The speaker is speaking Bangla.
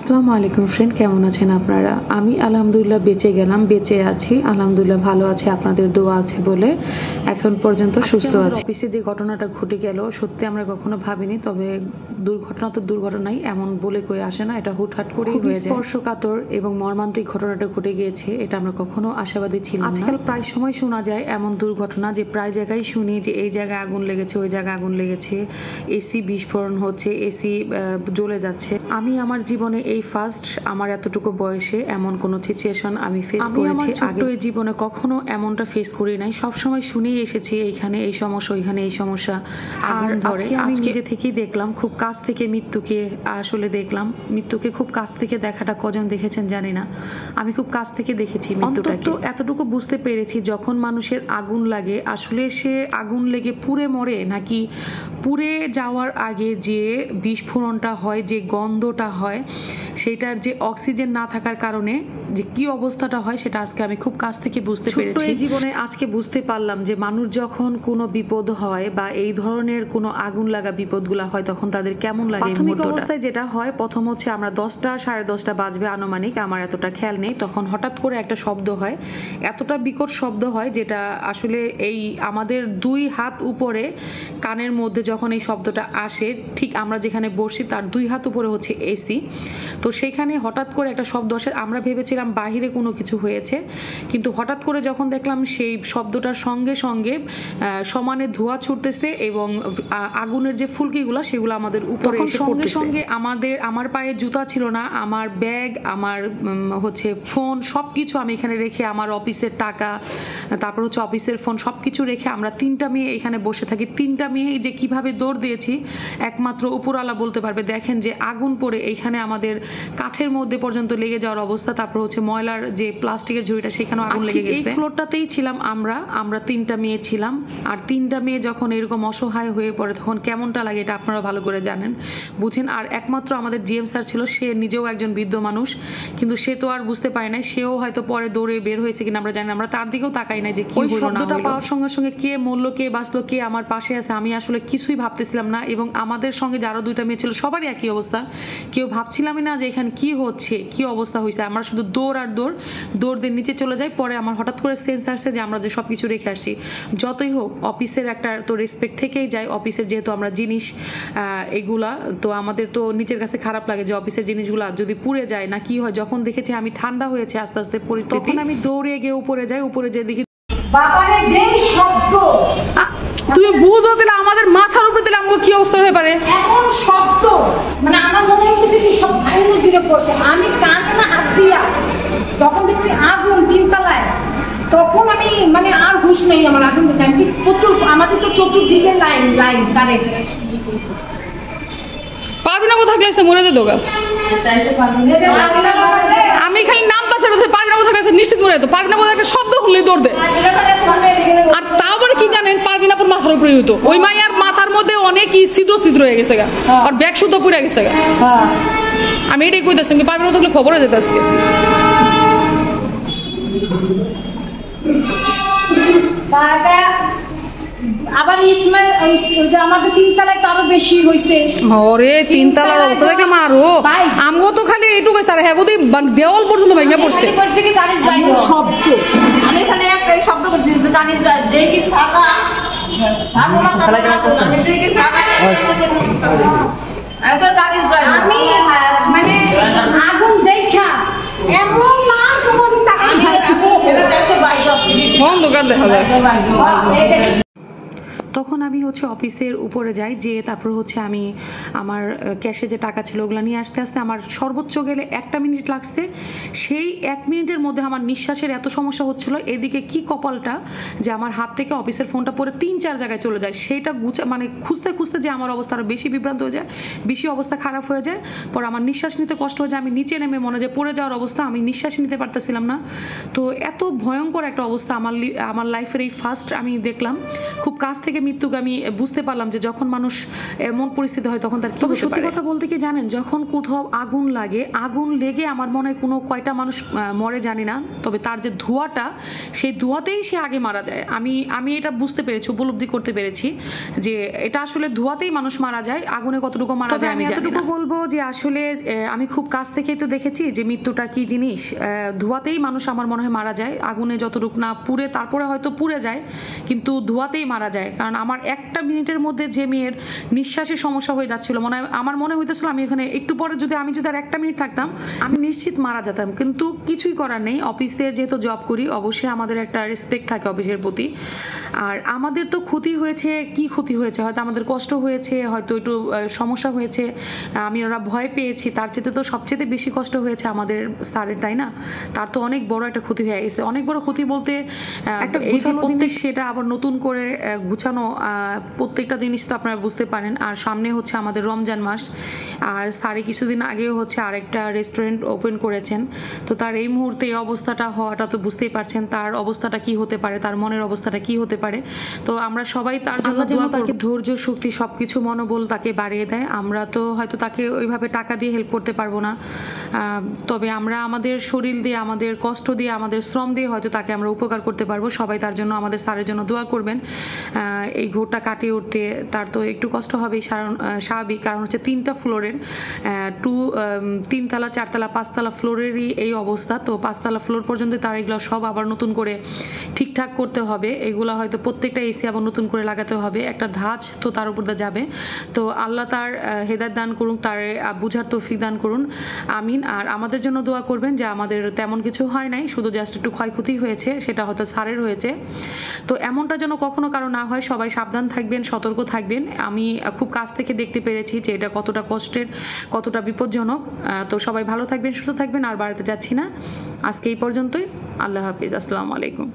আসসালামু আলাইকুম ফ্রেন্ড, কেমন আছেন আপনারা? আমি আলহামদুলিল্লাহ বেঁচে আছি, আলহামদুলিল্লাহ ভালো আছি, আপনাদের দোয়া আছে বলে এখন পর্যন্ত সুস্থ আছি। অফিসে যে ঘটনাটা ঘটে গেল সত্যি আমরা কখনো ভাবিনি, তবে দুর্ঘটনা তো দুর্ঘটনাই, এমন বলে কই আসে না, এটা হুটহাট করেই হয়ে যায়। স্পর্শকাতর এবং মর্মান্তিক ঘটনাটা ঘটে গিয়েছে, এটা আমরা কখনো আশাবাদী ছিলাম না। আজকাল প্রায় সময় শোনা যায় এমন দুর্ঘটনা, যে প্রায় জায়গায় শুনি যে এই জায়গায় আগুন লেগেছে, ওই জায়গায় আগুন লেগেছে, এসি বিস্ফোরণ হচ্ছে, এসি জ্বলে যাচ্ছে। আমি আমার জীবনে এই ফার্স্ট, আমার এতটুকু বয়সে এমন কোনো সিচুয়েশন আমি ফেস করেছি। আগে এই জীবনে কখনো এমনটা ফেস করি নাই, সবসময় শুনেই এসেছি এইখানে এই সমস্যা, ওইখানে এই সমস্যা, আগুন ধরে। আমি নিজে থেকেই দেখলাম, খুব কাছ থেকে মৃত্যুকে আসলে দেখলাম। মৃত্যুকে খুব কাছ থেকে দেখাটা কজন দেখেছেন জানি না, আমি খুব কাছ থেকে দেখেছি মৃত্যুটাকে। তো এতটুকু বুঝতে পেরেছি, যখন মানুষের আগুন লাগে আসলে সে আগুন লেগে পুড়ে মরে, নাকি পুড়ে যাওয়ার আগে যে বিস্ফোরণটা হয়, যে গন্ধটা হয়, সেটার যে অক্সিজেন না থাকার কারণে যে কি অবস্থাটা হয়, সেটা আজকে আমি খুব কাছ থেকে বুঝতে পেরেছি। জীবনে আজকে বুঝতে পারলাম যে মানুষ যখন কোনো বিপদ হয় বা এই ধরনের কোনো আগুন লাগা বিপদগুলা হয়, তখন তাদের কেমন লাগে। প্রাথমিক অবস্থায় যেটা হয়, প্রথম হচ্ছে আমরা 10টা সাড়ে 10টা বাজবে আনুমানিক, আমার এতটা খেয়াল নেই, তখন হঠাৎ করে একটা শব্দ হয়, এতটা বিকট শব্দ হয় যেটা আসলে এই আমাদের 2 হাত উপরে কানের মধ্যে যখন এই শব্দটা আসে, ঠিক আমরা যেখানে বসি তার 2 হাত উপরে হচ্ছে এসি, তো সেখানে হঠাৎ করে একটা শব্দ আসে। আমরা ভেবেছিলাম বাহিরে কোনো কিছু হয়েছে, কিন্তু হঠাৎ করে যখন দেখলাম সেই শব্দটার সঙ্গে সঙ্গে সমানে ধোঁয়া ছুটতেছে এবং আগুনের যে ফুলকিগুলো সেগুলো আমাদের উপরে এসে পড়তেছে। সঙ্গে আমার পায়ে জুতা ছিল না, আমার ব্যাগ, আমার হচ্ছে ফোন, সব কিছু আমি এখানে রেখে, আমার অফিসের টাকা, তারপর হচ্ছে অফিসের ফোন, সব কিছু রেখে আমরা 3টা মেয়ে এখানে বসে থাকি। 3টা মেয়ে যে কিভাবে দৌড় দিয়েছি একমাত্র উপরওয়ালা বলতে পারবে। দেখেন যে আগুন পড়ে এইখানে আমাদের কাঠের মধ্যে পর্যন্ত লেগে যাওয়ার অবস্থা, তারপর হচ্ছে ময়লার যে প্লাস্টিকের ঝুড়িটা সেখানেও আগুন লেগে গেছে। এই ফ্লোরটাতেই ছিলাম আমরা 3টা মেয়ে ছিলাম, আর 3টা মেয়ে যখন এরকম অসহায় হয়ে পড়ে তখন কেমনটা লাগে এটা আপনারা ভালো করে জানেন, বুঝেন। আর একমাত্র আমাদের জিএম স্যার ছিল, সে নিজেও একজন বৃদ্ধ মানুষ, কিন্তু সে তো আর বুঝতে পারে নাই, সেও হয়তো পরে দৌড়ে বের হয়েছে কিনা আমরা জানি না, আমরা তার দিকেও তাকাই নাই যে কি হলো না হলো। পাওয়ার সঙ্গে সঙ্গে কে মরলো, কে বাঁচলো, কে আমার পাশে আছে, আমি আসলে কিছুই ভাবতেছিলাম না। এবং আমাদের সঙ্গে যারা 2টা মেয়ে ছিল সবারই একই অবস্থা, কেউ ভাবছিলামই না যে এখানে কি হচ্ছে, কি অবস্থা হয়েছে। আমরা শুধু দৌড় আর দৌড় দিয়ে নিচে চলে যাই। পরে আমার হঠাৎ করে সেন্স আসছে যে আমরা যে সব কিছু রেখে আসি, যতই হোক অফিসের একটা তো রেসপেক্ট থেকেই যায়, অফিসের যেহেতু আমরা জিনিস এগুলা, তো আমাদের তো নিচের কাছে খারাপ লাগে যে অফিসের জিনিসগুলা যদি পুড়ে যায় না কি হয়। যখন দেখেছি আমি ঠান্ডা হয়েছে আস্তে আস্তে পরিস্থিতি, তখন আমি দৌড়ে গিয়ে উপরে যাই, উপরে যেয়ে দেখি বাবারে যেই শব্দ, তুমি বুঝো দিলে আমাদের মাথার উপরে দিলে আমাকে কি অবস্থা হয়ে পারে, এমন শব্দ, মানে আমার মনে হচ্ছে কি সব ভাইরে জুড়ে পড়ছে। আমি কানে না হাত দিয়া যখন দেখছি আগুন 3 তলায়, তখন আমি মানে আর হুঁশ নেই আমার। আগুন দেখে আমি কি প্রচুর, আমাদের তো চতুর্দিকে লাইন কারেন্ট, পারবি না কোথাও গেছে মরে যেত গা। আমি খালি নাম পাশে পারবি না কোথাও গেছে নিশ্চিত মরে যেত। পারবি না কোথাও একটা শব্দ হলেই দৌড় দেয়। আর তারপরে কি জানেন, পারবি না মাথার উপরে হইতো, ওই মাইয়ার মাথার মধ্যে অনেক ছিদ্র হয়ে গেছে গা, আর ব্যাগ শুদ্ধ পুড়ে গেছে গা। আমি এটাই কইতেছি, পারবি না থাকলে খবর হয়ে যেত আজকে। আবার ইসমাইল আমাদের 3 তলায় তো আরো বেশি হয়েছে। ওরে 3 তলার অবস্থা দেখলাম আরো, আমগো তো খালি এইটুকু স্যার, হ্যাঁ দেওয়াল পর্যন্ত ভেঙে পড়ছে শব্দ। আমি এখানে একটা শব্দ করছি, দেখি সাদা আমি মানে আগুন দেখা এমন না কোনোদিন অন্ধকার দেখা যায়। তখন আমি হচ্ছে অফিসের উপরে যাই, যে তারপর হচ্ছে আমি আমার ক্যাশে যে টাকা ছিল ওগুলো নিয়ে আসতে আসতে আমার সর্বোচ্চ গেলে 1 মিনিট লাগছে। সেই 1 মিনিটের মধ্যে আমার নিঃশ্বাসের এত সমস্যা হচ্ছিল, এদিকে কি কপালটা যে আমার হাত থেকে অফিসের ফোনটা পরে 3-4 জায়গায় চলে যায়, সেইটা মানে খুঁজতে খুঁজতে যে আমার অবস্থা আরও বেশি বিভ্রান্ত হয়ে যায়, বেশি অবস্থা খারাপ হয়ে যায়। পরে আমার নিঃশ্বাস নিতে কষ্ট হয়ে যায়, আমি নিচে নেমে মনে হয় পড়ে যাওয়ার অবস্থা, আমি নিঃশ্বাস নিতে পারতেছিলাম না। তো এত ভয়ঙ্কর একটা অবস্থা আমার লাইফের এই ফার্স্ট আমি দেখলাম, খুব কাছ থেকে মৃত্যুকে আমি বুঝতে পারলাম যে যখন মানুষ এমন পরিস্থিতি হয় তখন তার কি হতে পারে। সত্যি কথা বলতে কি জানেন, যখন কোথাও আগুন লাগে, আগুন লেগে আমার মনে হয় কোনো কয়টা মানুষ মরে জানি না, তবে তার যে ধোঁয়াটা, সেই ধোঁয়াতেই সে আগে মারা যায়। আমি এটা বুঝতে পেরেছি, উপলব্ধি করতে পেরেছি যে এটা আসলে ধোঁয়াতেই মানুষ মারা যায়, আগুনে কতটুকু মারা যায় আমি এতটুকু বলবো যে আসলে আমি খুব কাছ থেকেই তো দেখেছি যে মৃত্যুটা কি জিনিস। ধোঁয়াতেই মানুষ আমার মনে হয় মারা যায়, আগুনে যতটুকু না পুড়ে তারপরে হয়তো পুড়ে যায়, কিন্তু ধোঁয়াতেই মারা যায়। কারণ আমার একটা মিনিটের মধ্যে যে মেয়ের নিঃশ্বাসের সমস্যা হয়ে যাচ্ছিল, আমার মনে হইতেছিল আমি এখানে একটু পরে যদি আর একটা মিনিট থাকতাম আমি নিশ্চিত মারা যেতাম। কিন্তু কিছুই করার নেই, অফিসের যেহেতু জব করি অবশ্যই আমাদের একটা রেসপেক্ট থাকে অফিসের প্রতি। আর আমাদের তো ক্ষতি হয়েছে, কি ক্ষতি হয়েছে, হয়তো আমাদের কষ্ট হয়েছে, হয়তো একটু সমস্যা হয়েছে, আমি ওরা ভয় পেয়েছি, তার চেয়ে তো সবচেয়ে বেশি কষ্ট হয়েছে আমাদের স্যারের, তাই না? তার তো অনেক বড় একটা ক্ষতি হয়ে গেছে। অনেক বড় ক্ষতি বলতে একটা জিনিস, সেটা আবার নতুন করে গুছানো, প্রত্যেকটা জিনিস তো আপনারা বুঝতে পারেন। আর সামনে হচ্ছে আমাদের রমজান মাস, আর স্যারে কিছুদিন আগেও হচ্ছে আরেকটা রেস্টুরেন্ট ওপেন করেছেন। তো তার এই মুহূর্তে এই অবস্থাটা হওয়াটা তো বুঝতেই পারছেন, তার অবস্থাটা কি হতে পারে, তার মনের অবস্থাটা কি হতে পারে। তো আমরা সবাই তার জন্য দোয়া করি, ধৈর্য শক্তি সবকিছু মনোবল তাকে বাড়িয়ে দেয়। আমরা তো হয়তো তাকে ওইভাবে টাকা দিয়ে হেল্প করতে পারবো না, তবে আমরা আমাদের শরীর দিয়ে, আমাদের কষ্ট দিয়ে, আমাদের শ্রম দিয়ে হয়তো তাকে আমরা উপকার করতে পারবো। সবাই তার জন্য, আমাদের স্যারের জন্য দোয়া করবেন। এই ঘোরটা কাটিয়ে উঠতে তার তো একটু কষ্ট হবেই, স্বাভাবিক, কারণ হচ্ছে 3টা ফ্লোরের, 3 তলা 4 তলা 5 তলা ফ্লোরেরই এই অবস্থা। তো 5 তলা ফ্লোর পর্যন্ত তার এগুলো সব আবার নতুন করে ঠিকঠাক করতে হবে। এগুলো হয়তো প্রত্যেকটা এসি আবার নতুন করে লাগাতে হবে, একটা ধাঁচ তো তার উপর দিয়ে যাবে। তো আল্লাহ তার হেদায়েত দান করুন, তার বুঝার তৌফিক দান করুন, আমিন। আর আমাদের জন্য দোয়া করবেন যে আমাদের তেমন কিছু হয় নাই, শুধু জাস্ট একটু ক্ষয়ক্ষতি হয়েছে, সেটা হয়তো স্যারের হয়েছে। তো এমনটা যেন কখনো কারো না হয়। সবাই সাবধান থাকবেন, সতর্ক থাকবেন। আমি খুব কাছ থেকে দেখতে পেরেছি যে এটা কতটা কষ্টের, কতটা বিপজ্জনক। তো সবাই ভালো থাকবেন, সুস্থ থাকবেন। আর বাড়াতে যাচ্ছি না, আজকে এই পর্যন্তই। আল্লাহ হাফিজ, আসসালামু আলাইকুম।